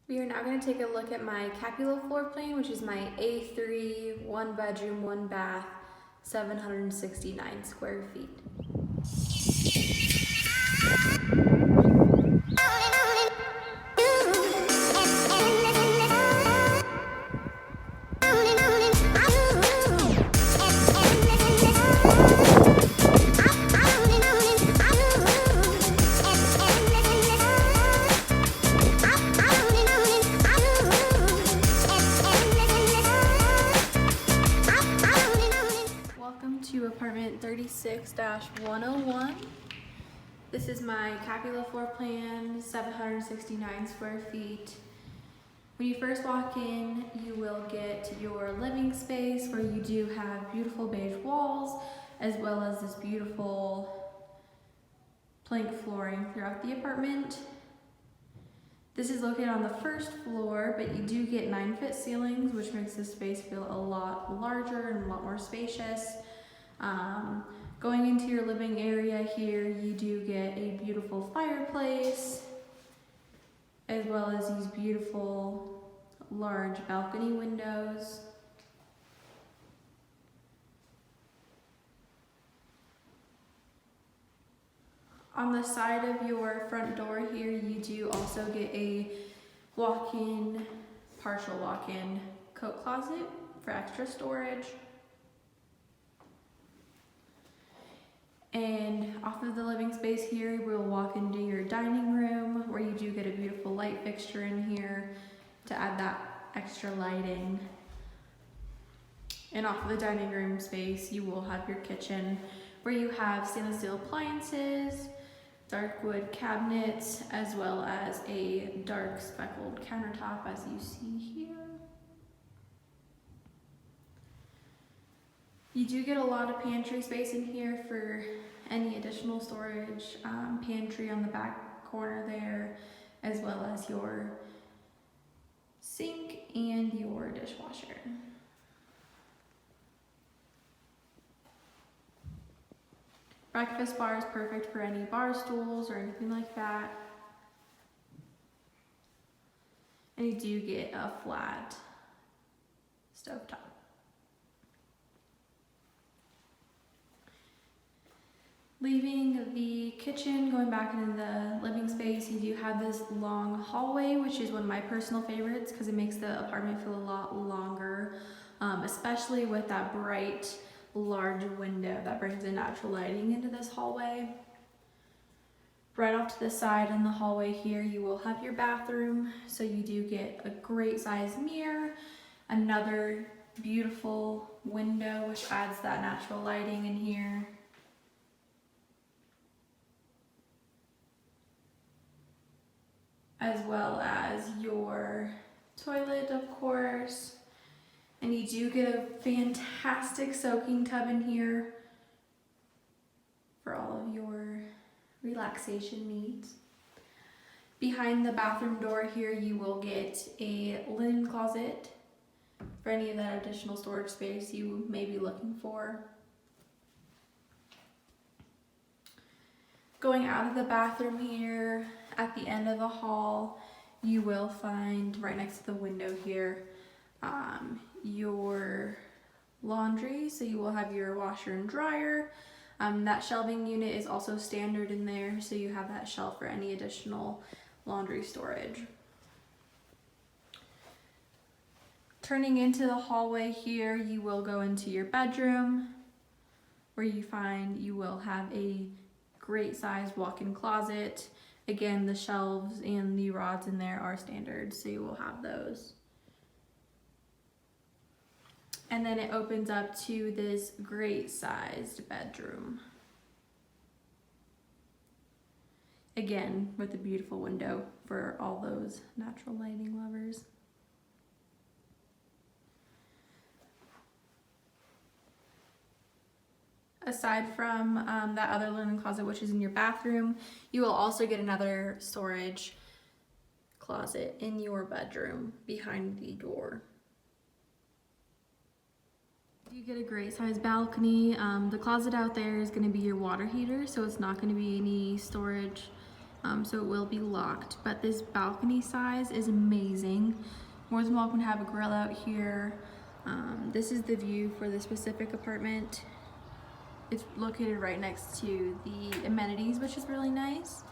We are now going to take a look at my Kapalua floor plan, which is my A3 one bedroom, one bath, 769 square feet. Welcome to apartment 36-101. This is my Kapalua floor plan, 769 square feet. When you first walk in, you will get your living space where you do have beautiful beige walls, as well as this beautiful plank flooring throughout the apartment. This is located on the first floor, but you do get 9-foot ceilings, which makes this space feel a lot larger and a lot more spacious. Going into your living area here, you do get a beautiful fireplace, as well as these beautiful large balcony windows. On the side of your front door here, you do also get a walk-in, partial walk-in coat closet for extra storage. And off of the living space here, we'll walk into your dining room where you do get a beautiful light fixture in here to add that extra lighting. And off of the dining room space, you will have your kitchen where you have stainless steel appliances, dark wood cabinets, as well as a dark speckled countertop as you see here. You do get a lot of pantry space in here for any additional storage, pantry on the back corner there, as well as your sink and your dishwasher. Breakfast bar is perfect for any bar stools or anything like that. And you do get a flat stovetop. Leaving the kitchen, going back into the living space, you do have this long hallway, which is one of my personal favorites because it makes the apartment feel a lot longer, especially with that bright, large window that brings in natural lighting into this hallway. Right off to the side in the hallway here, you will have your bathroom. So you do get a great size mirror, another beautiful window, which adds that natural lighting in here. As well as your toilet, of course. And you do get a fantastic soaking tub in here for all of your relaxation needs. Behind the bathroom door here, you will get a linen closet for any of that additional storage space you may be looking for. Going out of the bathroom here, at the end of the hall, you will find right next to the window here your laundry. So you will have your washer and dryer. That shelving unit is also standard in there, so you have that shelf for any additional laundry storage. Turning into the hallway here, you will go into your bedroom where you will have a great sized walk-in closet. Again, the shelves and the rods in there are standard, so you will have those. And then it opens up to this great sized bedroom. Again, with a beautiful window for all those natural lighting lovers. Aside from that other linen closet, which is in your bathroom, you will also get another storage closet in your bedroom behind the door. You get a great sized balcony. The closet out there is going to be your water heater, so it's not going to be any storage so it will be locked. But this balcony size is amazing. More than welcome to have a grill out here. This is the view for the specific apartment. It's located right next to the amenities, which is really nice.